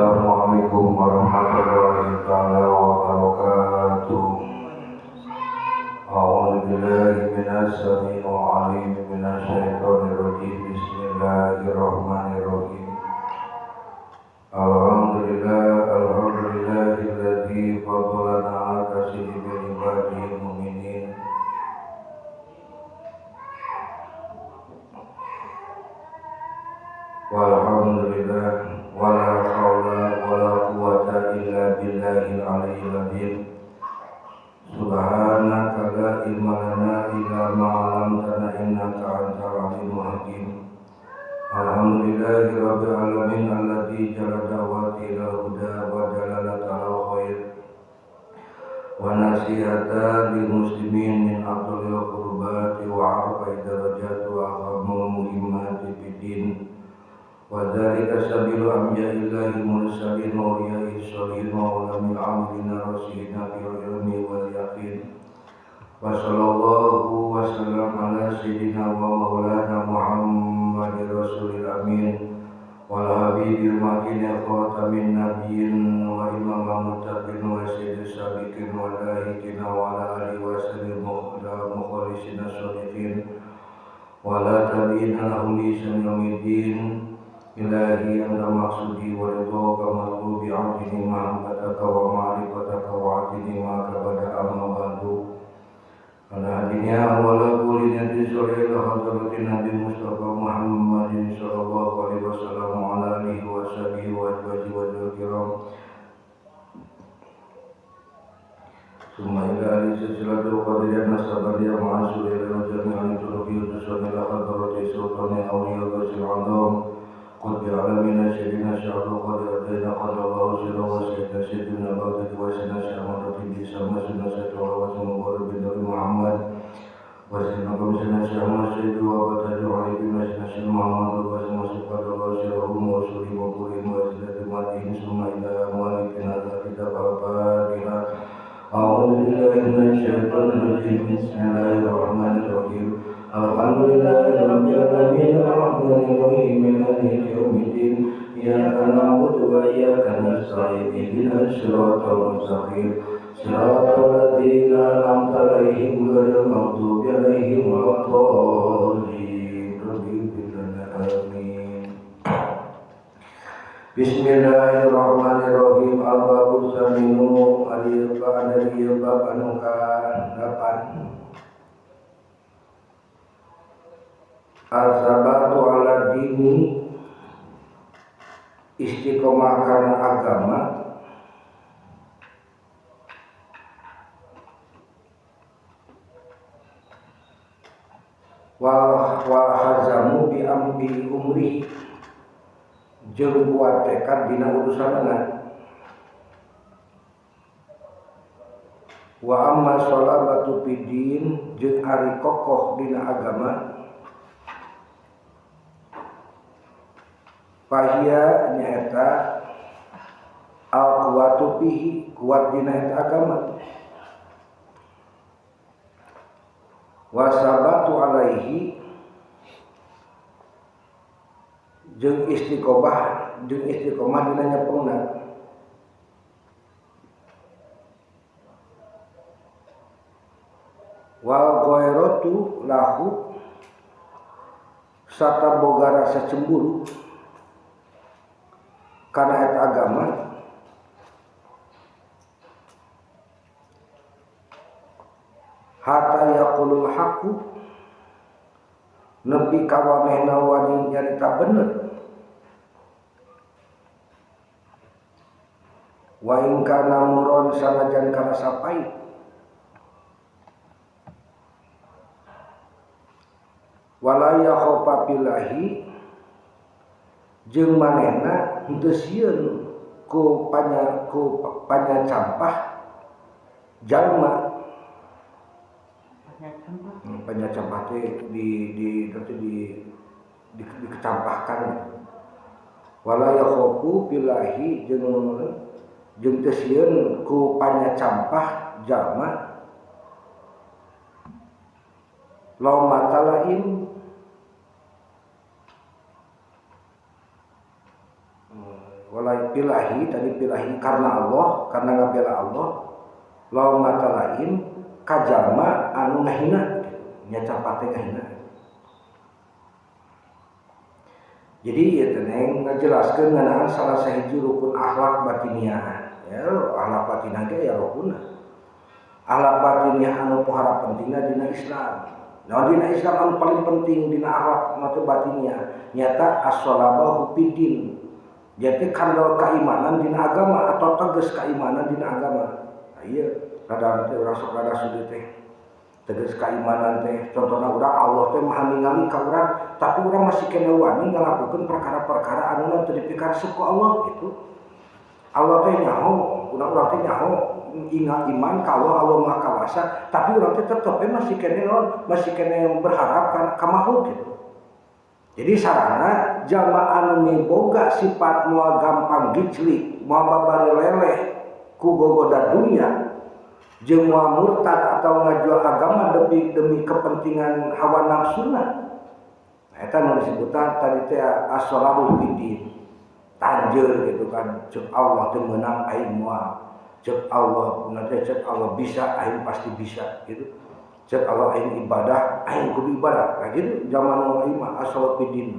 Assalamualaikum warahmatullahi taala wabarakatuh. A'udzu billahi minasy samii'il 'aliim minasy syaithaanir rajiim. Bismillahirrahmanirrahim. Alhamdulillahilladzi faddalana 'ala katsirin min ibadihil mu'minin. Walhamdulillah wala haula wala quwwata illa billahil aliyyil azim. Subhanaka la ilma lana illa ma 'allamtana innaka antal alimul hakim. Alhamdulillahi rabbil alamin alladzi ja'ala da'wati ila huda wa dalalata ala khair wa nasihata lil muslimin min afdhalil qurbati wa arfa'i darajati wa a'zamul muhimmati fid din. Wa dzalika sabilu anbiya'illahi mursalin wa awliya'i sholihin wa ulamil amilina rasyidina bil ilmi wal yaqin. Wa sallallahu wa sallam ala sayyidina wa maulana Muhammadir rasulil amin wal habibil makin khatamin nabiyyin wa imamul muttaqin wa sayyidis sabiqin wa lahiqin wa ala alihi wa sallam mukhlisina sholihin wa la tabi'in lahum bi sanamiddin. Ilahi anta maksudi wa ridhoka matlubi abdini mahabbataka wa ma'rifataka wa atini maka pada amma ba'du. Ala hadinya wa la kuliyati sholil hadratin Nabi Mustafa Muhammadin sallallahu alaihi wasallam wa ala alihi wa sahbihi wa azwajihi wa kiram. Summa ila alihi silsilatul qadiriyah nasabadiyah ma'asuri ila jami'al turuqi utusani la hadrati sultani awliya qasil azam. قد بعلمنا سيدنا شعب قد أتينا قد الله سيرا وسيدنا سيدنا بغداد وسيدنا شعمة بسما سيدنا سيدنا وسيدنا مبارك بن محمد وسيدنا كمسيدنا شعمة سيدنا وبتاج علي بن سيدنا محمد وسيدنا سيدنا الله سيرهم وسوري وقرين وسيدنا ماتين ثم إلى أموالنا كتاب الفاتحة. أعوذ بالله من الشيطان الرجيم. بسم الله الرحمن الرحيم. Alhamdulillahi rabbil alamin arrahmanir rahim maliki yaumiddin. Iyyaka na'budu wa iyyaka nasta'in ihdinas siratal mustaqim siratal ladzina an'amta 'alaihim ghairil maghdubi 'alaihim waladdallin. Amin. Bismillahirrahmanirrahim. Al-babus saminu aliyabba aliyabba anuka dapat Al-sabatu ala dini, istiqomah karena agama. Wal hazamu bi amri umri, jeung kuat tekad dina urusanana. Wa amma sholabatu bidin, jeung ari kokoh dina agama. Fahia nyaeta al-quwatu fihi, kuat dina eta agama. Wasabatu alaihi, jeung istiqomah dina nyepengna. Wal ghairatu lahu, sarta boga rasa cemburu karena eta agama. Hatta yaqulul haqqu, nepi ka wanehna wani nyarita bener. Wa in kana muron sanajan karasa pait. Wala yakhofa billahi, jeung manehna henteu sieun ku panyacampah jalma. Panyacampah teh dikecampahkan. Wala yakhofu billahi, jeung teu sieun ku panyacampah jalma. Law matalain walai pilahi tadi pilahi karena Allah, karena ngabela Allah. Lawan mata lain kajama anu ngahina nya capate ngahina. Jadi ya teneng ngajelaskeun ngeunaan salah sahiji rukun akhlak batiniah. Ya, akhlak batinah ge ya rukun. Akhlak batiniah anu pohara pentingna dina Islam. Nah, dina Islam anu paling penting dina akhlak matu batiniah nyata as-shalabah fiddin. Jadi kandel keimanan dina agama atau tegas keimanan dina agama. Nah, iya, rada teh urang sok rada sudi teh. Tegas keimanan teh contohna urang Allah teh maha ningali ka urang, tapi urang masih kena wani ngalakukeun perkara-perkara anu teu dipikaresep ku Allah gitu. Allah teh nyaho, urang teh nyaho ingat iman ka Allah, Allah Maha Kawasa, tapi urang teh tetep masih kena berharap ka makhluk gitu. Jadi sarana jamaah anu boga sifat moal gampang giclik, moal babari leleh ku gogoda dunia, jeung moal murtad atau ngajual agama demi kepentingan hawa nafsuna. Nah, eta nu disebutan tadi teh as-shalabul fiddin. Tanjeur gitu kan, cek Allah teh meunang aing moal. Cek Allah, nanti cek Allah bisa, aing pasti bisa gitu. Cek Allah aing ibadah, aing kudu ibadah. Nah gitu zaman imam as-shalat fiddin.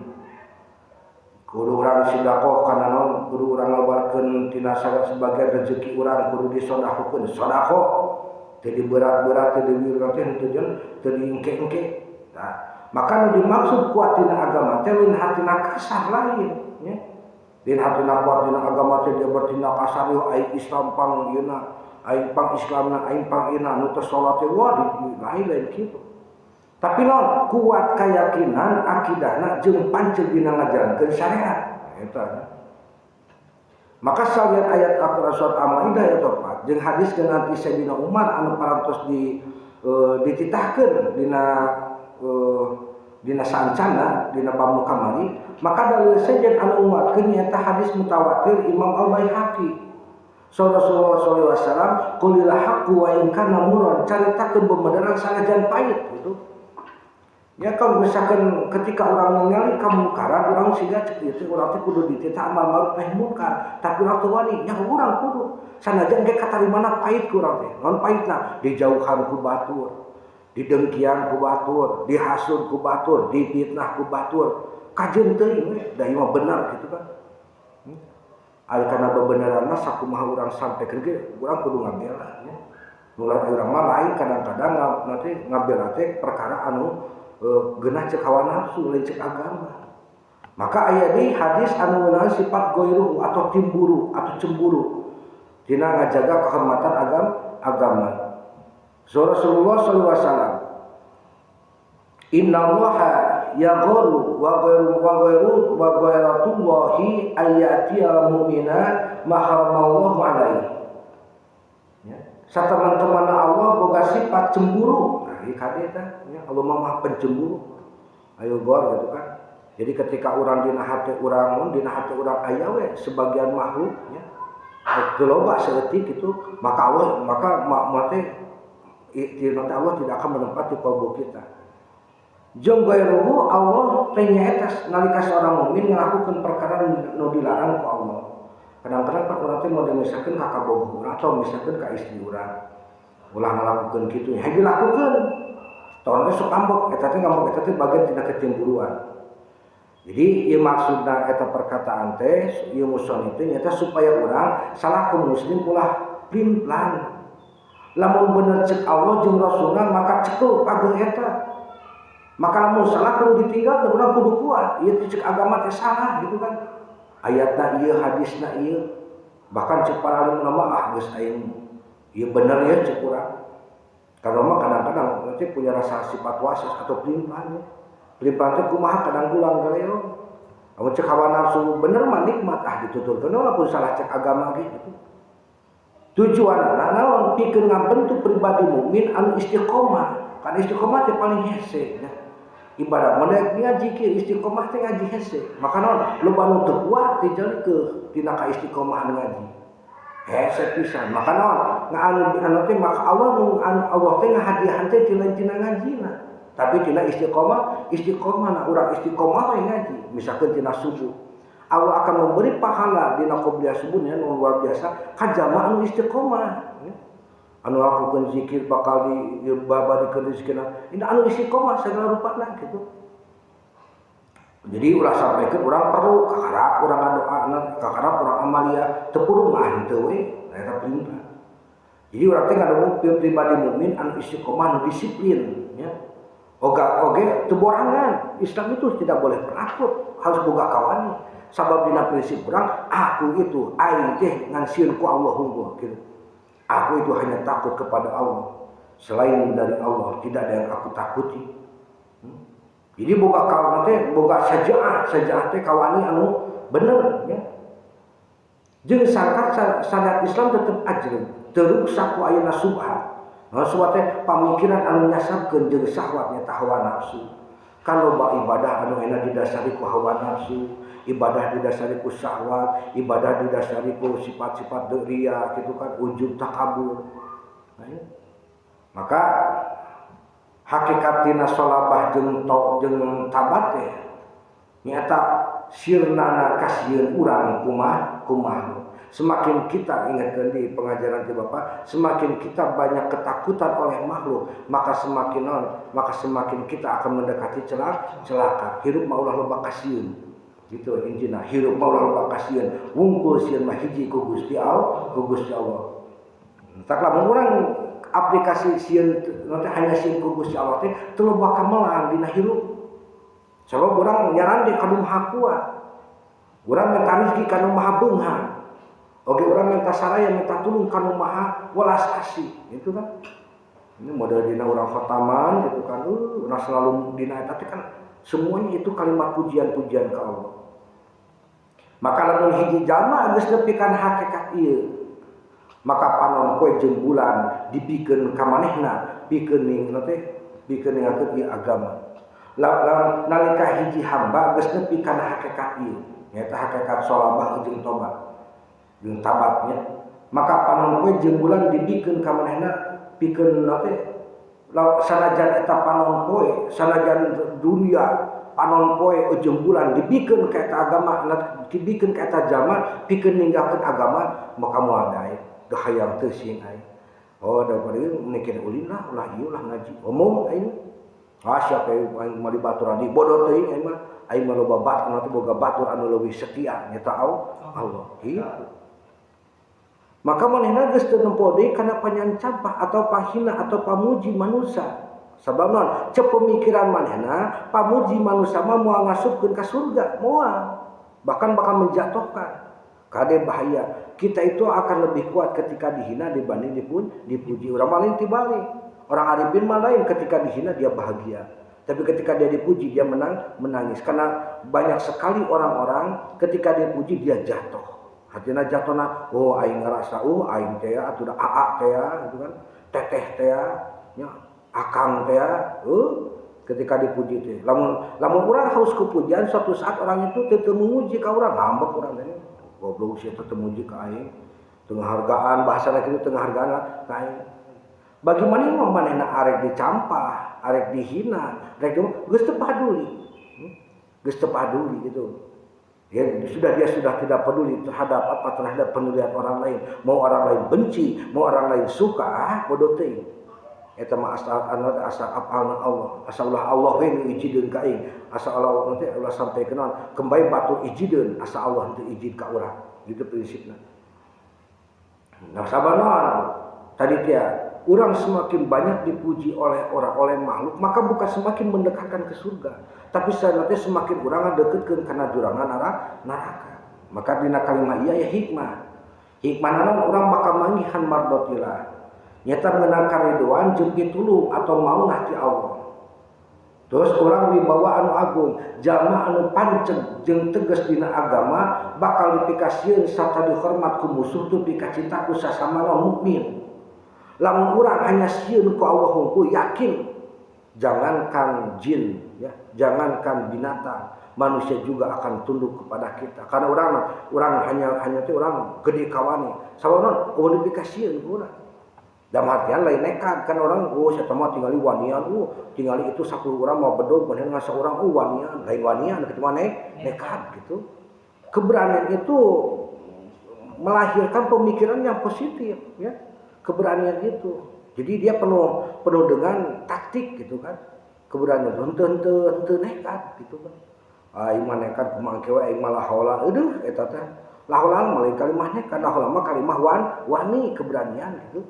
Kudu urang sedekah kana naon, kudu urang ngaluarkeun tina sebagian rezeki urang kudu disodakokeun, sedekah. Teu berat-berat teu diwirang teu diengke-engke. Nah, maka nu dimaksud kuat dina agama teh lain hatina kasar lain, nya. Din hatina kuat dina agama teh dia bertindak kasar yo aing Islam pang yeuna. Aing pang Islamna, aing pang ina nu teu salat teh lain kitu. Tapi non kuat keyakinan akidahna jeung panceur dina ngajalankeun syariat. Eta. Maka salian ayat Al-Qur'an surat Al-Maidah ayat 4 jeung hadis jeung anti Sayyidina Umar anu parantos dititahkeun dina sancana dina bab kamari, maka dalil sejen anu nguatkeun nyaeta hadis mutawatir Imam Al-Baihaqi. Rasulullah sallallahu alaihi wasallam qulil haqqu wa in kana murran, caritakeun bebeneran sanajan pahit gitu. Ya kalau misalkan ketika orang ningali kamungkaran urang siga cek ieu teh urang teh kudu dititah amal ma'ruf nahi munkar, tapi urang teu wani nya urang kudu sanajan ge katarimana pahit ku urang teh. Naon pahitna? Dijauhan ku batur, didengkian ku batur, dihasud ku batur, difitnah ku batur. Kajeun teuing we, da ieu mah bener gitu kan. Ari kana bebeneran mah sakumaha urang sampekeun ge urang kudu ngabela nya. Mulai urang mah lain kadang-kadang nanti ngabela teh perkara anu geunah cek hawa nafsu lain cek agama. Maka aya deui hadis anu ngeunaan sifat goiru atau timburu atau cemburu dina ngajaga kehormatan agama. Rasulullah sallallahu alaihi wasallam innallaha yaghuru wa ghairatullahi ayatiyal mu'mina maharamallahu alaihi. Ya, sateman-teman Allah boga sifat cemburu. Nah, ieu kade tah nya Allah mah pencemburu. Ayo gor gitu kan. Jadi ketika urang dina hati urang aya we sebagian makhluk nya teu loba saeutik itu, maka Allah teh Allah tidak akan menempati kalbu kita. Jeung gairuhu Allah teh nyaeta nalika seorang mukmin ngelakukeun perkara nu dilarang ku Allah. Kadang-kadang kan urang teh model misalkeun ka kabogoh urang atau misalkeun ka istri urang. Ulah ngalakukeun kitu nya dilakukeun. Tahun teh sok ngambek, eta teh ngambek eta teh bagian tina kecemburuan. Jadi ieu maksudna eta perkataan teh ieu muson itu nyata supaya urang salaku muslim ulah plan. Lamun bener cek Allah jeung Rasulna maka cekel pageuh eta. Maka lamun salah kudu ditinggal teh urang kudu kuat. Ieu cek agama teh salah gitu kan. Ayatna ieu, hadisna ieu. Bahkan cek para ulama mah geus aing ieu bener ya cek urang. Kalau mah kadang-kadang nanti punya rasa sifat wasis atau pelimpan. Pelimpan teh kumaha kadang gulang galeo. Amun cek hawa nafsu bener mah nikmat dituturkeun walaupun salah cek agama gitu. Tujuanna naon pikeun ngabentuk pribadi mukmin anu istiqomah. Kan istiqomah teh paling hese ya. Ibarat mana ngaji ke istiqomah teh ngaji hese. Maka naon loba nu teu kuat dijalikeun tina ka istiqomah ngaji. Hese pisan. Maka naon anu teh maka Allah teh ngahadiahan teh tina ngajina. Tapi tina istiqomah na urang istiqomah we ngaji. Misalkeun tina subuh. Allah akan memberi pahala dina qobliyah subuhnya nu luar biasa ka jamaah anu istiqomah. Anu lakukeun zikir bakal dibabadikeun rezekina. Ini anu istiqomah segala rupana gitu. Jadi ulah sampaikan urang perlu kaharap urang ngadoana, kaharap urang amalia teu kudu mah henteu we, eta perintah. Jadi urang teh ngadoa pribadi mukmin anu istiqomah anu disiplin nya. Oge teu borangan. Islam itu tidak boleh penakut, harus boga kawan. Sabab dina prinsip urang, aku itu aing teh ngan sieun ku Allah hungkul kitu. Aku itu hanya takut kepada Allah. Selain dari Allah tidak ada yang aku takuti. Jadi boga kawan teh boga sajaah teh kawani anu bener ya. Jeung sangkat syariat Islam tetep ajreun, teu rusak ku ayeuna subhat. Subhat teh pamikiran anu nyasarkeun jeung syahwat nya hawa nafsu. Kalau ibadah anu enak didasari ku hawa nafsu, ibadah didasari ku syahwat, ibadah didasari ku sifat-sifat riya gitu kan, ujub takabur. Nah, ya. Maka hakikatina sholabah jeung tabat teh nyata sirnana kasieun urang kumaha. Semakin kita ingatkan di pengajaran di Bapak, semakin kita banyak ketakutan oleh makhluk, maka semakin kita akan mendekati celaka. Hirup maulah loba kasieun. Gitu intina, hirup maulah loba kasieun. Wungkul sieun mah hiji ku Gusti Allah. Tak lamun urang aplikasi sieun nanti hanya sieun ku Gusti Allah teh teu loba kamelang dina hirup. Sabab urang nyaran di kanu Maha Kuat. Urang minta rezeki kanu Maha Beunghar. Oke, orang minta saraya, minta tulung kanu Maha welas asih, itu kan. Ini model dina orang khataman gitu kan. Orang selalu dina eta teh kan semuanya itu kalimat pujian-pujian ke Allah. Maka lamun hiji jalma geus nepikeun hakikat ieu, maka panon poe jeung bulan dipikeun ka manehna, pikeun ningakeun ieu agama. Nalika hiji hamba geus nepikeun hakikat ieu, nyaeta hakikat sholabah jeung tobat. Jeung tabatnya, maka panon poe jeung bulan dibikeun ka manehna pikeun teh sanajan eta panon poe sanajan dunia panon poe jeung bulan dibikeun ka eta agama dibikeun ka eta jama pikeun ninggalkeun agama maka moal dae gahayang teu sieun aing. Oh da bari mungkin ulin lah ulah ieu lah ngaji omong aing asa kae aing mah dibaturan di bodoh teuing aing mah loba batur anu boga batur anu leuwih setia nyata Allah kitu. Maka manehna geus teu nempo deui kana panyancapah atau pahina atau pamuji manusia. Sabab naon? Cep pemikiran manehna pamuji manusia mah moal ngasupkeun ka surga, moal. Bahkan bakal menjatuhkan. Kade bahaya. Kita itu akan lebih kuat ketika dihina dibanding dipuji. Urang lain tibalik. Orang arifin mah lain ketika dihina dia bahagia. Tapi ketika dia dipuji dia menangis karena banyak sekali orang-orang ketika dia puji dia jatuh. Hatina jatona, oh aing ngerasa, aing teh atuh da aa teh gitu kan, teteh teh nya, akang teh ketika dipuji teh. Lamun urang haus ku pujian suatu saat orang itu teu memuji ka urang, ngambek urang teh. Goblok sia teu memuji ka aing. Teu ngahargaan bahasana kitu teu ngahargaan ka aing. Bagi manehna arek dicampah, arek dihina, arek geus teu paduli. Geus teu paduli gitu. Ya, dia sudah tidak peduli terhadap penilaian orang lain. Mau orang lain benci, mau orang lain suka, bodoh teuing. Eta mah asal apalna Allah. Asal Allah we nu ijideun ka aing. Asal Allah nanti Allah sampaikeun kembali batur ijideun, asal Allah teu ijid ka urang. Gitu prinsipna. Nah, sabanon tadi teh urang semakin banyak dipuji oleh makhluk, maka bukan semakin mendekatkan ke surga. Tapi nanti semakin urang deketkeun kana jurangan neraka. Maka dina kalimah ieu ya hikmah. Hikmahna urang bakal manggihan mardotillah. Nyata menang karidhoan jeung pitulung atau maunah ti Allah. Terus urang wibawa anu agung, jalma anu panceg jeung tegas dina agama bakal dipikasieun sarta dihormat ku musuh tu pikacinta ku sasamana mukmin. Lamun urang hanya sieun ku Allah hungkul yakin, jangankan jin ya, jangankan binatang, manusia juga akan tunduk kepada kita. Karena urang hanya teh urang gede kawani. Sabanon oh dipikasieun ku urang. Dalam artian lain nekat kan orang saya mah tinggali wanian tinggali itu 10 orang mau bedog bener ngasa orang wanian lain wanian kitu mah nekat gitu. keberanian itu melahirkan pemikiran yang positif, ya. Keberanian itu. Jadi dia penuh dengan taktik gitu kan. Keberanian henteu nekat gitu kan. Aing mah nekat kumaha kieu aing malah haula eueuh eta teh. Laholan mah lain kalimah nekat, laholan mah kalimah wani keberanian gitu.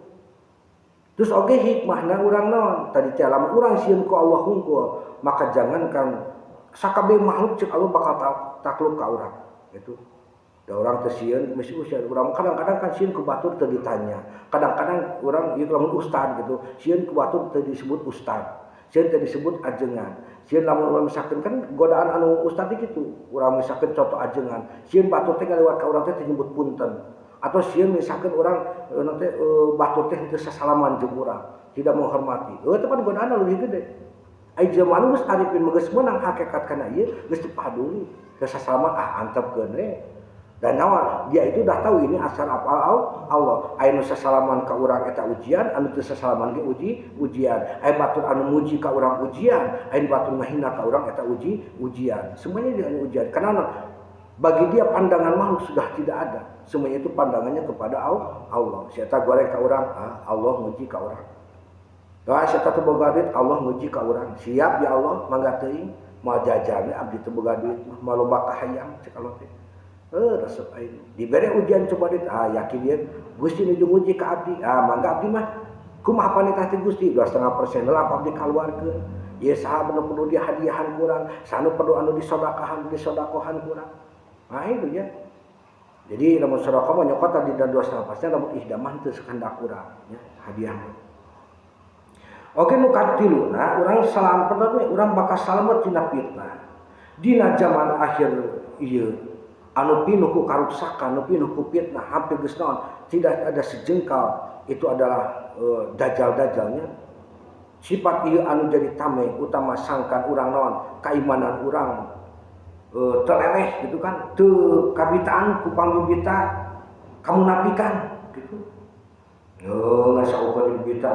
Terus oge hikmahna urang naon? Tadi teh lamun urang sieun ku Allah hungkul, maka jangankan sakabeh makhluk cek Allah bakal takluk ka urang gitu. Da orang teh sieun mesti usieun urang kadang-kadang kan sieun ku batur teu ditanya. Kadang-kadang urang ieu lamun ustad gitu, sieun ku batur teu disebut ustad. Sieun teu disebut ajengan. Sieun lamun misalkeun kan godaan anu ustad kitu, urang misalkeun contoh ajengan. Sieun batur teh ngaliwat ka urang teh nyebut punten. Atau sieun misalkan orang nanti batur teh teu sasalaman jeung urang, tidak menghormati. Teh pan godaan leuwih gede. Ai zaman geus arifin geus meunang hakikat kana ieu geus teu paduli. Teu sasalaman antepkeun we. Dan naon dia itu udah tahu ini asal apa Allah. Ai nu sasalaman ka urang eta ujian, anu teu sasalaman ge ujian. Ai batur anu muji ka urang ujian, ai batur ngahina ka urang eta ujian. Semuanya dia ujian. Karena bagi dia pandangan makhluk sudah tidak ada. Semuanya itu pandangannya kepada Allah. Siapa goreng ka urang, Allah muji ka urang. Doa siapa teu boga duit, Allah muji ka urang. Siap ya Allah, mangga teuing. Moal jajan abdi teu boga duit, mah loba kahayang cek Allah teh. Resep aing. Dibere ujian coba duit, yakin dia Gusti nuju muji ka abdi. Mangga abdi mah kumaha panitah ti Gusti 2,5% lah abdi kaluarkeun. Ieu saha nu perlu dihadiahan kurang, sanu perlu anu disodakohan kurang. Nah itu ya. Jadi lamun sedekah mah nyokot tadi dan 2,5% lamun ihdaman teu sakandak urang ya hadiah. Oke nu katiluna urang salamet we urang bakal salamet tina fitnah. Dina zaman akhir ieu anu pinuh ku karuksakan, anu pinuh ku fitnah hampir geus naon tidak ada sejengkal itu adalah dajal-dajalnya. Sifat ieu anu jadi tameng utama sangkan urang naon kaimanan urang terleleh gitu kan, teu kabitaan ku pambibita kamu napikan gitu. Ngasaukeun bibita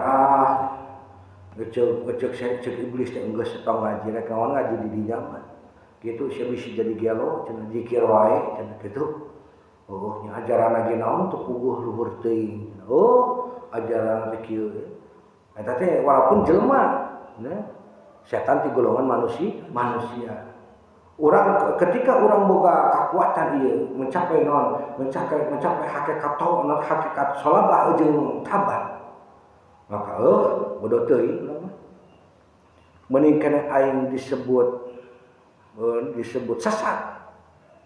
cek iblis teh geus setong ngaji rek naon ngaji di dinya mah. Kitu sia bisa jadi gelo cenah zikir wae cenah kitu. Nya ajaran lagi naon teu puguh luhur teuing. Ajaran teh kieu. Eta teh walaupun jelema, nah, setan ti golongan manusia. Ketika orang boga kekuatan ieu mencapai hakikat tauhid, hakikat sholabah jeung tabah, maka bodoh teuing urang mah mending kana aing disebut sesat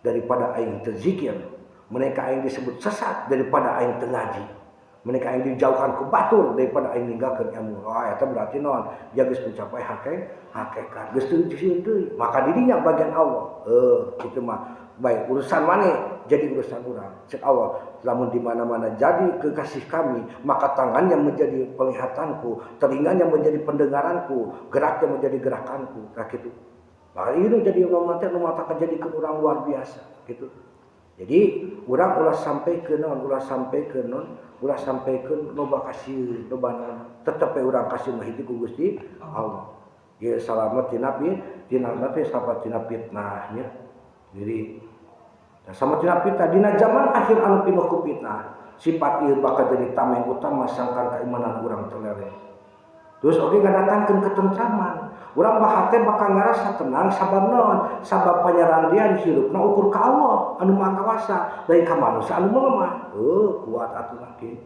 daripada aing teu zikir, mending aing disebut sesat daripada aing teu ngaji, mending aing dijauhkan ku batur daripada aing ninggalkeun ilmu. Eta berarti naon? Dia geus mencapai hakikat geus teu deui, maka dirinya bagian Allah. Itu mah baik urusan maneh jadi urusan urang. Cek Allah, lamun di mana-mana jadi kekasih kami, maka tangannya menjadi penglihatanku, telinganya menjadi pendengaranku, geraknya menjadi gerakanku. Nah gitu. Maka itu jadi mengatakan jadi ke orang luar biasa gitu. Jadi urang ulah sampaikeun ulah sampaikeun loba kasih loba tetep urang kasih mah hiji ku Gusti Allah. Ya salamet tina sahabat tina fitnahnya. Jadi sama tina fitnah dina zaman akhir anu pinuh ku fitnah, sifat ieu bakal jadi tameng utama sangkan keimanan urang terleleh. Terus oge ngadatangkeun ketentraman. Urang bahate bakal ngarasa tenang sabab naon? Sabab panyarandian hirupna ukur ka Allah anu Maha Kawasa, dari ka manusia anu melemah. Kuat atuh lagi.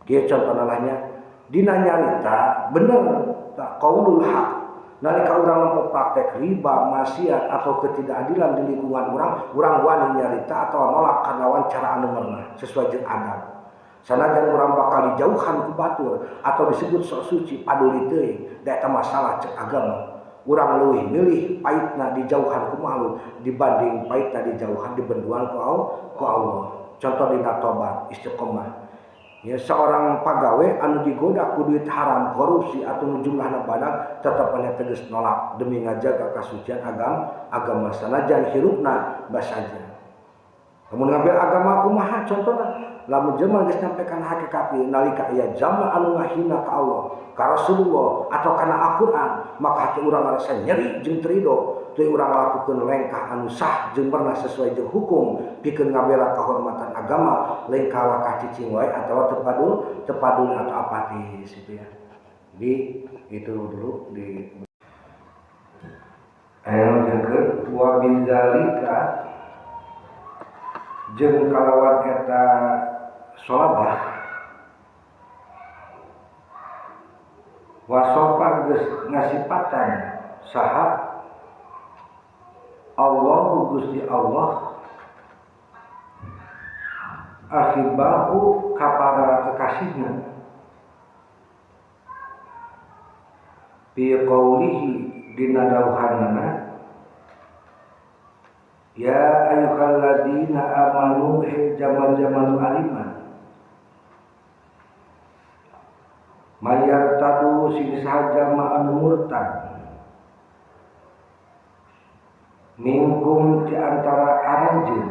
Kieu contohna lahnya dina nyarita bener tak qaulul haq. Nalika urang lempo praktek riba, maksiat atau ketidakadilan di lingkungan urang wani nyarita atau nolak kalawan cara anu meunah sesuai jeung adab. Sanajan urang bakal dijauhan ku batur atau disebut sok suci paduli teuing da eta masalah cek agama. Urang leuwih milih paitna dijauhan ku makhluk dibanding paitna dijauhan dibenduan ku Allah. Contoh dina tobat istiqomah. Ya seorang pagawe anu digoda ku duit haram, korupsi atau jumlahna badak tetep anya tegas nolak demi ngajaga kasucian agama sanajan hirupna basaja. Lamun ngambil agama kumaha contohna? Lamun jelema geus nyampaikan hakikat nalika aya jalma anu ngahina ka Allah, ka Rasulullah atau kana Al-Qur'an, maka hati urang rasa nyeri jeung teu ridho, teu urang lakukeun lengkah anu sah jeung bener sesuai jeung hukum pikeun ngabela kahormatan agama, lain kalakah cicing wae atawa teu padul atau apatis gitu ya. Jadi itu dulu di Aya jeung wa bizalika jeung kalawan eta sholabah wasofa geus ngasipatan saha Allahu Gusti Allah ahibahu ka para kekasihna bi qaulihi dina dawuhanna ya ayyuhalladzina amanu zaman-zaman aliman mayar tadu sing saja anu murtad minkum di antara aranjeun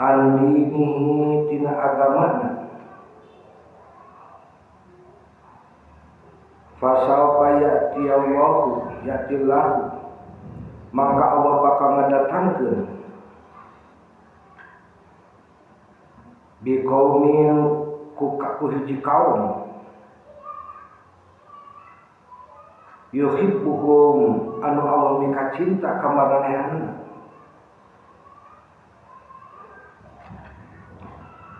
andinihi tina agamana fasawfa ya'tillahu maka Allah bakal ngadatangkeun bi qaumin ku hiji kaum yuhibbuhum anu Allah mika cinta ka maranehanna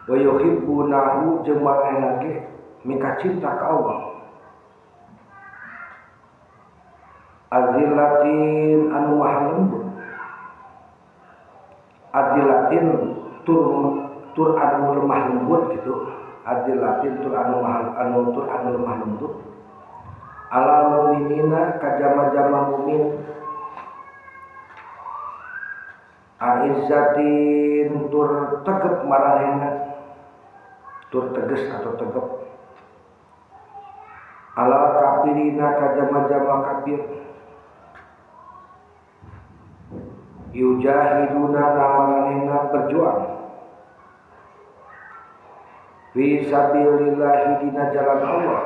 wa yuhibbunahu jeung maranehna ge mika cinta ka Allah azilatin anu maha lembut azilatin tur anu lemah lembut gitu azilatin tur anu lemah lembut ala mu'minina ka jama-jama mukmin aizzatin tur tegep maranehna tur teges atau tegep ala kafirina ka jama-jama kafir yujahiduna namanina berjuang fi sabilillahi dina jalan Allah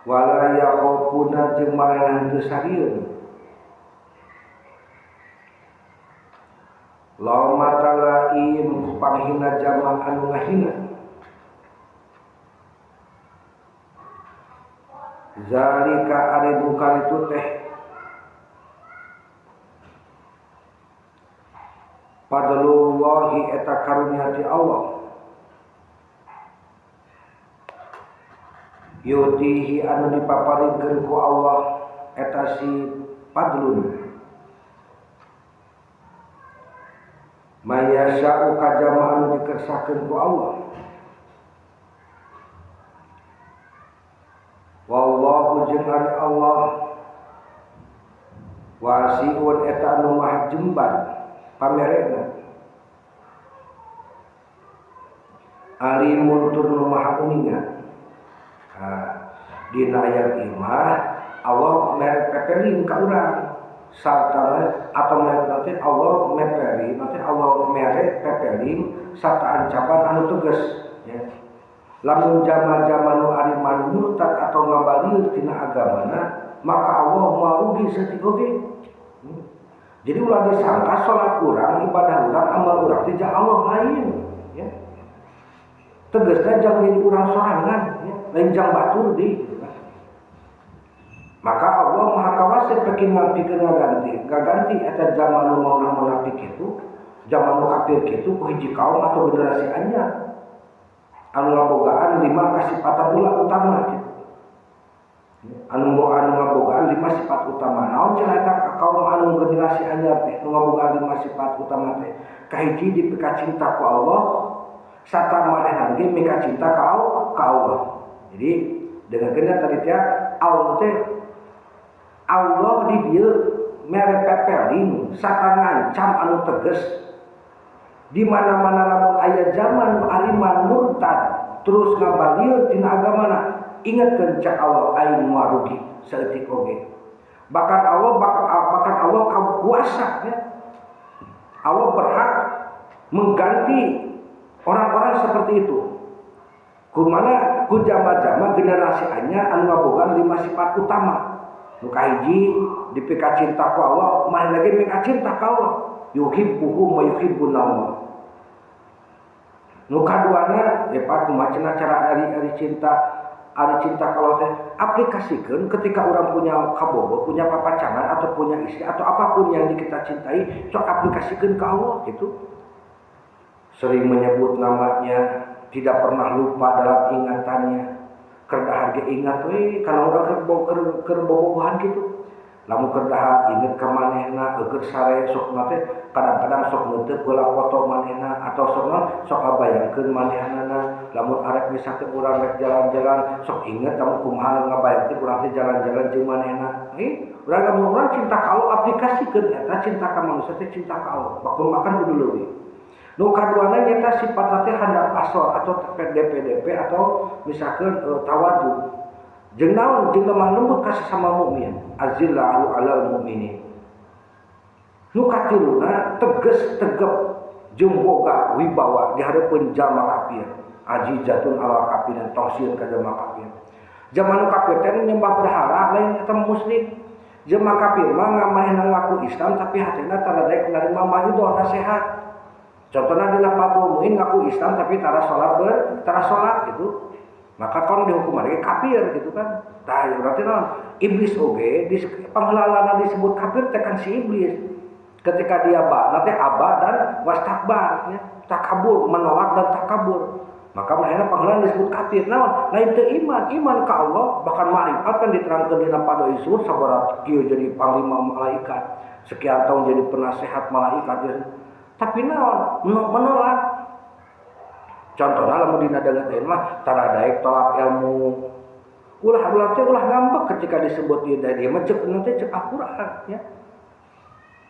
wala yakhafuna jeung maranehna teu sarieun laumata laim panghina jama anu ngahina zalika ari dukal itu teh fadlullahi eta karunia ti Allah yutihi anu dipaparikeun ku Allah eta si fadlun mayasa'u ka jama anu dikersakeun ku Allah wallahu jeung ari Allah wasi'un eta anu maha jembar pamerena alimun tur nu maha uningan dina ayat imah Allah mere pepeling ka urang sarta atau nanti Allah meperi nanti Allah mere pepeling sarta ancaman anu tegas ya lamun jama-jama nu ari murtad atau ngabalieur tina agamana maka Allah marugi saeutik oge. Jadi ulah disangka sholat kurang, ibadah kurang, amal kurang, tidak Allah lain. Ya. Tegasnya jangan jadi kurang sorangan, ya. Lain jang batur di. Maka Allah maha kawasir pekin ngapikeun ngaganti eta zaman nu munafik itu, zaman nu kafir itu ku hiji kaum atau generasi anyar. Anu ngabogaan 5 kasifatan utama gitu. Anu ngabogaan 5 sifat utama. Naon cenah eta kaum anu generasi anyar teh nu ngabogaan 5 sifat utama teh. Kahiji dipika cinta ku Allah, sarta manehan ge mika cinta ka Allah. Jadi dengan kena tadi teh Allah di dieu mere pepeling sarta ngancam anu tegas di mana-mana lamun aya zaman aliman murtad terus ngabalieur tina agamana ingatkeun cak Allah aing marugi saeutik oge Bahkan Allah kuasa ya. Allah berhak mengganti orang-orang seperti itu. Kumana ku jama-jama generasi anyar anu ngabogaan 5 sifat utama. Nu kahiji dipika cinta ku Allah, mah lagi mika cinta ka Allah. Yuhibbuhum wa yuhibbuna Allah. Nu kaduana depa kumaha cara ari cinta ka Allah teh aplikasikeun ketika orang punya kabogo, punya papacangan atau punya istri atau apapun yang kita cintai, sok aplikasikeun ka Allah gitu. Sering menyebut namanya, tidak pernah lupa dalam ingatannya. Kerdah harga ingat kalau orang kerbobogohan gitu. Lamun kerdah inget ka manehna eueur sare sok mate kadang-kadang sok neuteut heula foto manehna atau sok ngabayangkeun manehna. Lamun arek misalkan urang rek jalan-jalan sok inget lamun kumaha ngabayangkeun urang teh jalan-jalan jeung manehna. Urang cinta ka Allah aplikasikeun eta cinta ka manusia teh cinta ka Allah. Bakul makan kudu leuwih. Nu kaduana nyata sifat teh handap asor atau DP atau misalkan tawadu. Jeung naon jeung lemah lembut ka sesama mukmin. Azillahu 'alal mu'minin. Nu katiluna tegas tegep jeung boga wibawa di hareupeun jalma kafir. Ajizatun 'ala kafirin tausian ka jalma kafir. Zaman kafir teh nyembah berhala lain eta musyrik. Jalma kafir mah ngamanehna ngaku Islam tapi hatina tara daek narima mahido nasihat. Contohnya dina Patul Muin ngaku Islam tapi tara salat gitu. Maka kon dihukum lagi kafir gitu kan. Tah berarti naon? Iblis oge di pangheulana disebut kafir tekan si iblis. Ketika dia nanti aba dan wastakbar ya, takabur, menolak dan takabur. Maka manehna pangheulana disebut kafir. Naon? Lain teu iman ka Allah bahkan makrifat kan diterangkeun dina Padoe Sur sabaraha kieu jadi panglima malaikat. Sekian tahun jadi penasehat malaikat ya. Tapi naon? Menolak. Contohnya lamun dina dangeun mah tara daek tolak ilmu. Ulah ngambek ketika disebut dia mah cek nanti cek Al-Qur'an ya.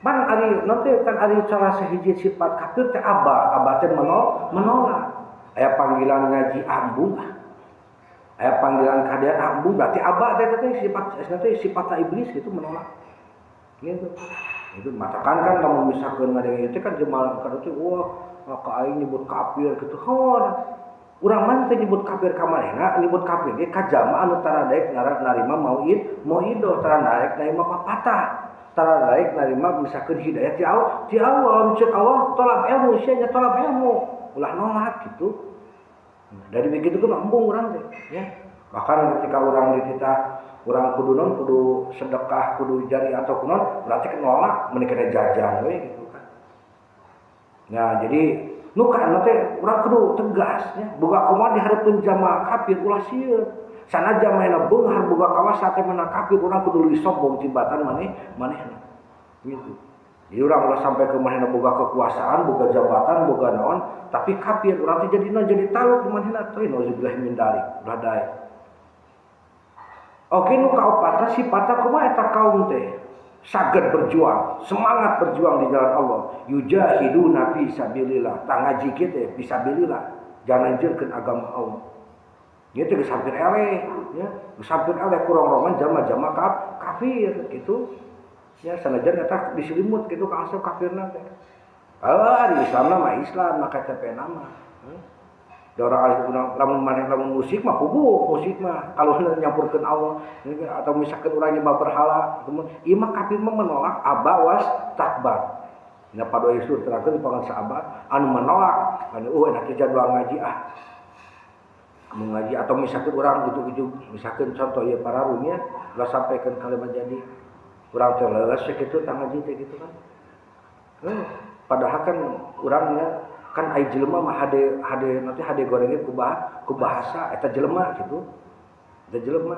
Man ari nanti kan ari salah sahiji sifat kafir teh aba teh menolak. Aya panggilan ngaji ambung. Aya panggilan kadean ambung berarti aba teh sifat iblis itu menolak. Gitu. Itu matakan kan lamun misalkeun ngadenge teh kan jemaah kada teh wah maka aing nyebut kafir gitu. Urang mah teh nyebut kafir ka manehna, nyebut kafir ge ka jamaah anu tara daek narima mauido, tara daek narima papatah. Tara daek narima misalkeun hidayah ti Allah, cek Allah tolak ilmu, sia tolak ilmu. Ulah nolak gitu. Dari begitu kan embung urang teh, ya. Bahkan ketika urang dititah urang kudu sedekah, kudu jari atau kunon, berarti nolak menikah jajan we gitu kan. Nah, jadi nu kana teh urang kudu tegas nya, boga kumaha di hareupeun jamaah kafir ulah sieun. Sanajan manehna beunghar boga kawasa teh menang kafir urang kudu leuwih sombong tibatan manehna. Gitu. Jadi urang ulah sampai ke manehna boga kekuasaan, boga jabatan, boga naon, tapi kafir urang teh jadi taluk manehna teh nauzubillah min dzalik. Ulah daek. Oke nu kaopatna sifatna kumaha eta kaum teh? Saged berjuang, semangat berjuang di jalan Allah. Yujahiduna fi sabilillah. Tah ngaji kieu teh fisabilillah. Jangan anjeurkeun agama Allah. Ieu teh geus hampir eleh, ya. Geus hampir eleh kurang-kurangan jama-jama kafir gitu. Ya sanajan eta diselimut kitu ka asal kafirna teh. Di Islamna mah Islam, maka cepena mah. Lamun musik mah puguh musik mah kalau nyampurkeun Allah atau misalkan urang nyembah berhala ieu mah kafir mah menolak aba was takbar. Dina Padoe Sur terangkeun pangan sahabat anu menolak anu enak teh jadwal ngaji mengaji atau misalkan urang ujug-ujug misalkan contoh ieu pararunya ulah sampaikeun kalimat jadi urang teh leus kitu tang ngaji teh gitu kan. Padahal kan urangnya kan ai jelema mah hade gorengnya ku bahasa eta jelema gitu. Eta jelema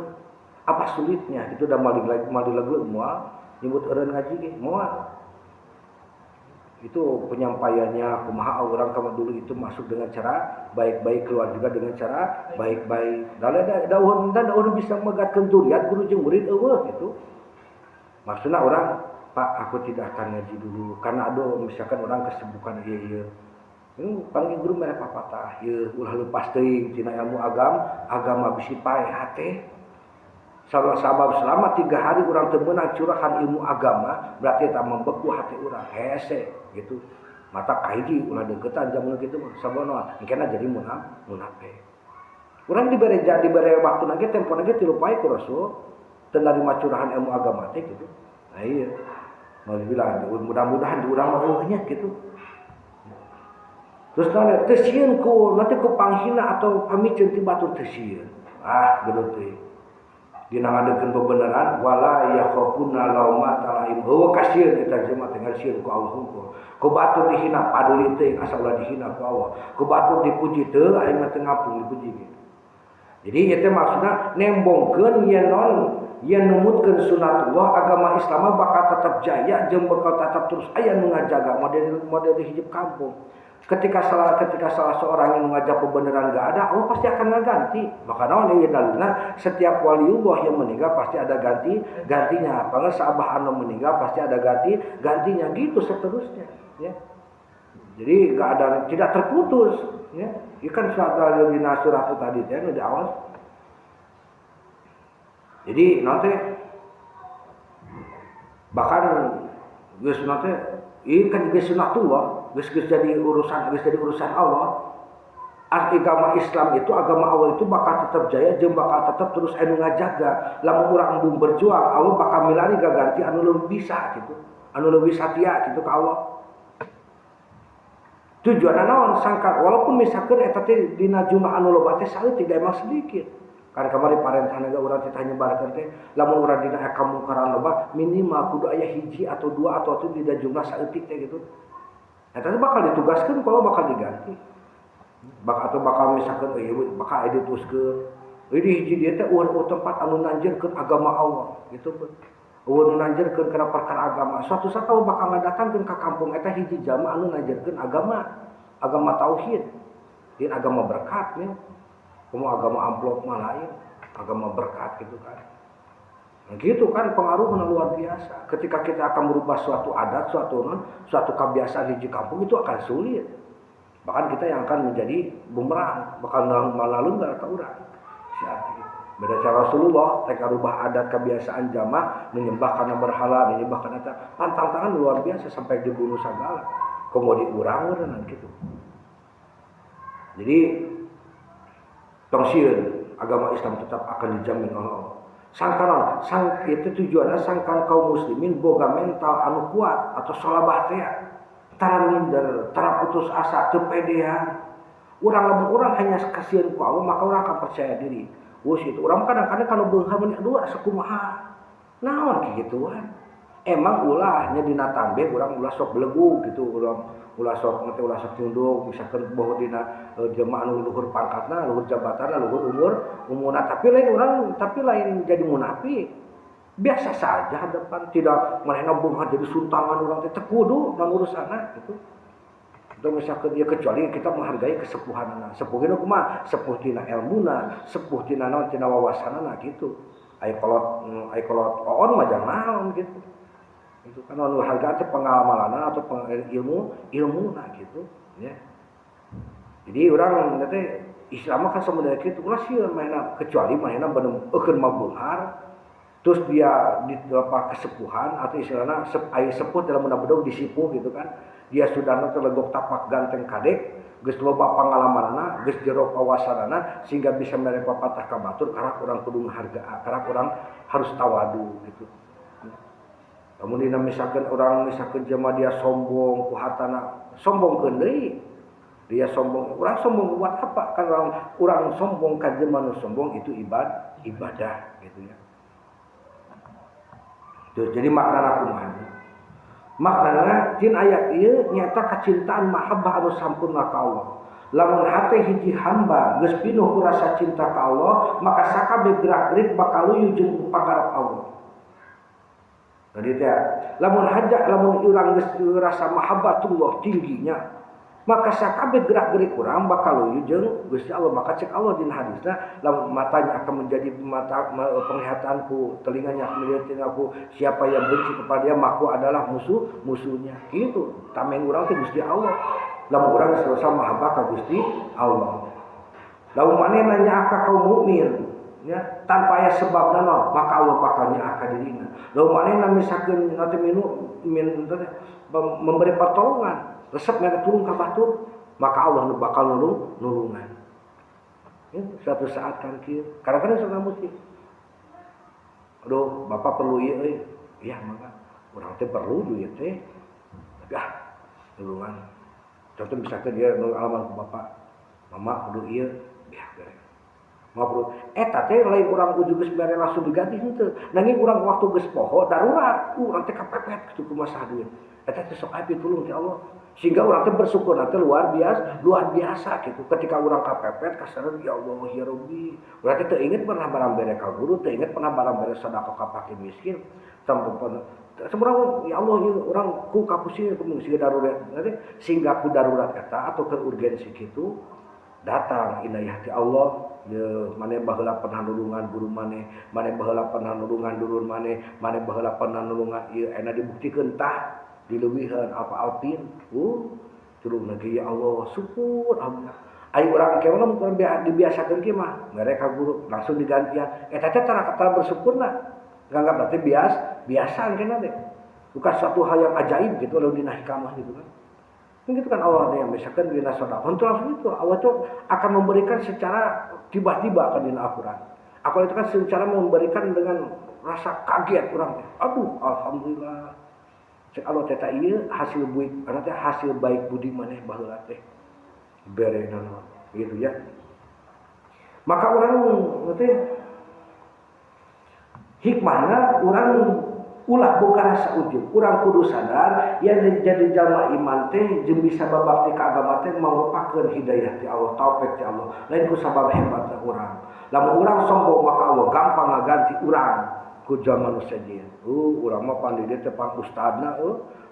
apa sulitnya gitu da mali lagu moal nyebut eureun ngaji ge moal. Itu penyampaiannya kumaha urang ka dulu itu masuk dengan cara baik-baik keluar juga dengan cara baik-baik. Daun bisa megatkeun duriat guru jeung murid eueuh gitu. Maksudna orang Pak aku tidak akan ngaji dulu karena ada misalkan orang kesibukan ieu. Panggil guru mere papatah ieu ulah leupas teuing tina ilmu agama bisi pae hate selama 3 hari urang teu meunang curahan ilmu agama, berarti tak membeku hati urang hese gitu. Mata kahiji ulah deukeutan jamun kitu mah sabana engkena jadi munafik. Urang dibere waktu lagi tempo lagi 3 poe ku Rasul teu narima curahan ilmu agama teh gitu. Nah iya. Mau bilang mudah-mudahan di urang mah nya gitu. Terus nanya teu sieun ku nanti ku panghina atau pamicieun ti batur teu sieun. Gedo teh. Dina ngadekeun bebeneran wala yakhafuna laumata laim. Heueuh kasieun eta jelema teh ngasieun ku Allah hungkul. Ku batur dihina paduli teh asa ulah dihina ku Allah. Ku batur dipuji teu aing mah teu ngapung dipuji gitu. Jadi ieu teh maksudna nembongkeun yen numutkeun sunatullah agama Islam bakal tetap jaya jeung bakal tetap terus aya nu ngajaga model hidup kampung. Ketika salah seorang yang mengajak kebenaran gak ada, Allah pasti akan ngeganti. Maka naon ieu dalilna setiap waliullah yang meninggal pasti ada gantinya. Apalagi sahabat anu meninggal pasti ada gantinya gitu seterusnya, ya. Jadi tidak terputus, ya. Ikan surat al-Jinah surat tadi teh di awal. Jadi nanti bahkan geus nanti ieu kan geus sunatullah, geus jadi urusan Allah. Agama Islam itu, agama Allah itu bakal tetap jaya jeung bakal tetap terus anu ngajaga. Lamun urang embung berjuang, Allah bakal milari gaganti anu leuwih bisa gitu. Anu leuwih satia gitu ka Allah. Tujuanna naon sangka walaupun misalkan eta teh dina jumlah anu loba teh saeutik emang sedikit. Karena kamari parentahna ge urang teh nyebarkeun teh lamun urang dina kamungkaran loba minimal kudu aya hiji atau 2 atau dina jumlah saeutik teh gitu. Eta teh bakal ditugaskeun kalau bakal diganti. Bakal misalkan bakal ditugaskeun. Di hiji dia teh tempat anu nanjeurkeun agama Allah gitu. Anu nanjeurkeun kana perkara agama. Suatu saat Allah bakal ngadatangkeun ka kampung eta hiji jamaah anu nanjeurkeun agama tauhid. Din agama berkat nya. Komo agama amplop mah lain, agama berkat gitu kan. Nah gitu kan pengaruhnya luar biasa. Ketika kita akan merubah suatu adat, suatu kebiasaan di kampung itu akan sulit. Bahkan kita yang akan menjadi bumerang, bakal malalunggar ka urang. Beda cara Rasulullah mereka rubah adat kebiasaan jamaah menyembah karena berhala, menyembah karena pantang-tangan luar biasa sampai dibunuh segala. Komo diurang urang gitu. Jadi tongsiun agama Islam tetap akan dijamin oleh Allah. Itu tujuannya sangkan kaum muslimin boga mental anu kuat atau salabah teh. Tara minder, tara putus asa, teu pedean. Urang hanya kasieun ku Allah maka urang akan percaya diri. Wus itu urang kadang-kadang kana beunghar mun aduh asa kumaha. Naon kigituan? Emang ulahnya dina tambeh urang ulah sok belegu gitu urang ulah sok nyunduk misalkan bahwa dina jemaah anu luhur pangkatna, luhur jabatanna, luhur umurna tapi lain jadi munafik. Biasa saja depan tidak manehna beunghar jadi suntangan urang teh kudu nang urusanna gitu. Atau misalkan dia kecuali kita menghargai kesepuhanna. Sepuh itu kumaha? Sepuh tina ilmuna, sepuh tina naon tina wawasanana gitu. Ai kolot oon mah jangan gitu. Itu kan anu harga teh pengalamanana atau ilmu nah gitu ya. Jadi urang teh Islam kan sebenarnya kitu ulah sieun mainna kecuali mainna bener eukeun mabeunghar terus dia di kesepuhan atau istilahna aya sepuh dalam benak-benak disipuh gitu kan. Dia sudah terlegok tapak ganteng kadek geus loba pangalamanana, geus jero wawasanana sehingga bisa mere papatah ka batur karena urang kudu ngahargaan, karena urang harus tawadu gitu. Kemudian misalkan jemaah dia sombong ku hartana, sombongkeun deui. Dia sombong, urang sombong buat apa? Kan urang sombong ka jemaah sombong itu ibadah gitu ya. Tuh, jadi makna kumaha? Maknana jin ayat ieu nyata kacintaan mahabbah anu sampurna ka Allah. Lamun hate hiji hamba geus pinuh ku rasa cinta ka Allah, maka sakabeh gerak-gerik bakal luyu jeung pagarap Allah. Tadi teh lamun urang geus rasa mahabbatullah tingginya, maka sakabeh gerak-gerik urang bakal luyu jeung Gusti Allah. Maka cek Allah dina hadisna lamun matanya akan menjadi mata penglihatanku, telinganya akan menjadi telingaku, siapa yang benci kepada dia maka adalah musuhnya. Gitu. Tameng urang teh Gusti Allah. Lamun urang geus rasa mahabbah ka Gusti Allah. Lamun maneh nanya ka kaum mukmin, ya tanpa aya sebabna naon maka Allah bakal nyaah ka dirina. Lamun manehna misalkeun nanti memberi pertolongan resep mereka turun ka batur maka Allah bakal nulungan. Ya, suatu saat kan kieu kadang-kadang suka mesti aduh bapak perlu ieu euy iya maka urang teh perlu duit teh nulungan contoh misalkan dia alaman bapak mama perlu ieu ya beres mah perlu eta teh lain urang ujug geus mere langsung diganti henteu nanging urang waktu geus poho darurat urang teh kapepet kitu kumaha duit eta teh sok aya pitulung ti Allah sehingga urang teh bersyukur nanti luar biasa gitu ketika urang kapepet kasareun ya Allah ya Rabbi urang teh teu inget pernah barang bere ka guru teu inget pernah barang bere sedekah ka fakir miskin sebenarnya ya Allah ya urang ku kapusing sehingga darurat nanti sehingga ku darurat eta atau ke urgensi kitu datang inayah ti Allah ya maneh baheula pernah nulungan guru maneh baheula pernah nulungan dulur maneh baheula pernah nulungan ieu ena dibuktikeun tah dileuwihan apa alpin turun lagi ya Allah syukur Allah ai urang kemana mun dibiasakeun kieu mah mereka guru langsung digantian eta teh tara bersyukurna nganggap berarti biasa kenna teh bukan suatu hal yang ajaib gitu lalu dina hikmah gitu kan gitu kan Allah yang misalkan dina sedekah untuk langsung itu Allah tuh akan memberikan secara tiba-tiba ke dina Al-Qur'an itu kan secara memberikan dengan rasa kaget urang teh aduh alhamdulillah cek Allah teh ieu hasil baik budi maneh baheula teh berenan gitu ya maka urang teh hikmahna urang ulah boga rasa ujub urang kudu sadar yang jadi jalma iman teh jeung bisa babakti ka agama teh mangrupakeun hidayah ti Allah taufik ti Allah lain ku sabab hebatna urang lamun urang sombong maka Allah gampang ngaganti urang ku jalma nu sejen urang mah pandai teh pang ustadna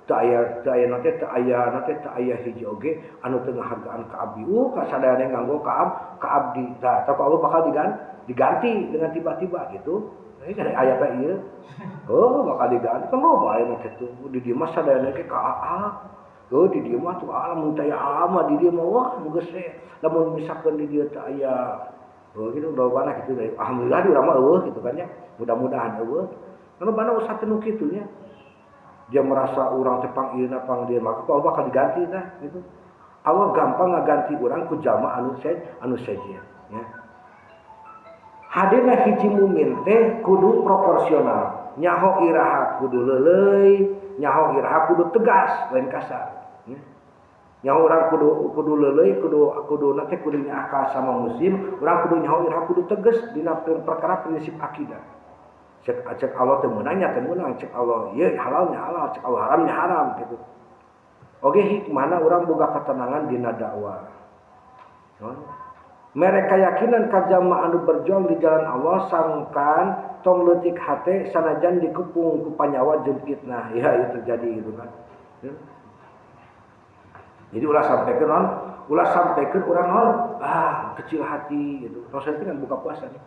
teu aya teu aya hiji oge anu teu ngahargaan ka abdi ka sadayana nganggo ka abdi tah tapi Allah bakal diganti dengan tiba-tiba gitu ini kan ayat ieu bakal diganti kan loba aya kitu di dieu mah sadayana ge ka aa di dieu mah tuh alam mun taya ama di dieu mah wah geus we lamun misalkan di dieu teh aya gitu lobana kitu alhamdulillah di urang mah gitu kan ya mudah-mudahan karena bana usaha teh nu kitu nya dia merasa urang teh pang ieu pang dieu maka Allah bakal diganti tah gitu Allah gampang ngaganti urang ku jalma anu sejen ya hadirna hiji mumin teh kudu proporsional nyaho iraha kudu leuleuy nyaho iraha kudu tegas lain kasar ya. Nyaho urang kudu leuleuy kudu nanti kudu nyaaka sama muslim urang kudu nyaho iraha kudu tegas dina perkara prinsip akidah cek Allah teu meunang nya teu meunang cek Allah ieu halalnya halal cek Allah haramnya haram gitu oge hikmahna urang boga ketenangan dina dakwah mereka yakinan ka jalma anu berjuang di jalan Allah sangkan tong leutik hate sanajan dikepung ku panyawa jeung fitnah ya itu terjadi gitu kan ya. Jadi ulah sampaikeun urang naon kecil hati gitu terus itu kan buka puasa nih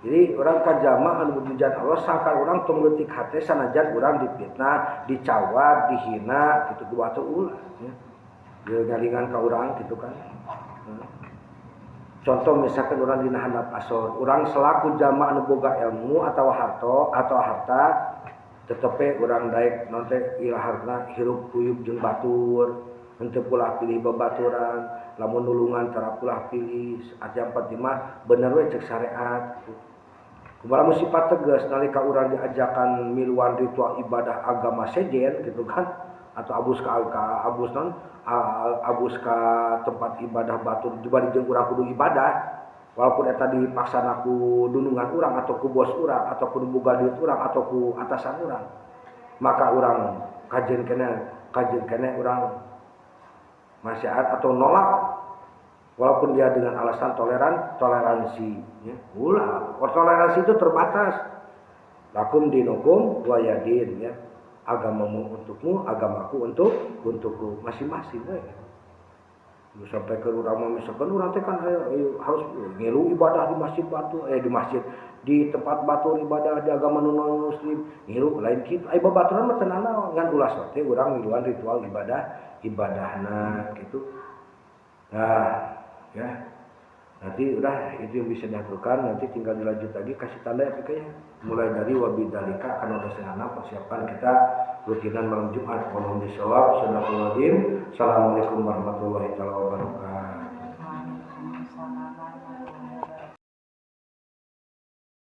jadi urang ka jalma anu di jalan Allah sangkan urang tong leutik hate sanajan urang difitnah dicawat dihina gitu ku atuh ulah ya dia ngalingan ka urang gitu kan contoh misalkan orang dina handap asor orang selaku jalma anu boga ilmu atau harta tetepe orang daek non teh ilaharna hirup kuyup jeung batur henteu pula pilih babaturan lamun nulungan tara pula pilih ajam patimah bener we cek syariat kumaha sifat tegas nalika urang diajakan miluan ritual ibadah agama sejen gitu kan atau abus ka tempat ibadah batur dibanding jeung urang kudu ibadah walaupun eta dipaksana ku dunungan urang atau ku bos urang atau ku boga duit urang atau ku atasan urang maka urang kajeun kene urang masyarakat atau nolak walaupun dia dengan alasan toleransi ya ulah toleransi itu terbatas lakum dinukum wayadin ya agamamu untukmu, agamaku untukku masing-masing we. Sampai ke urang misalkan urang teh kan harus ngilu ibadah di masjid batu di tempat batu ibadah di agama non muslim ngilu lain kitu ai babaturan mah teu naon ngan ulas teh urang ngiluan ritual ibadahna gitu. Nah, ya. Nanti udah itu yang bisa diaturkan, nanti tinggal dilanjut lagi kasih tanda ya PK ya. Mulai dari wabidalika akan udah senana persiapan kita rutinan malam Jumat. Mohon disawab, sadaqallahul azim. Assalamualaikum warahmatullahi wabarakatuh.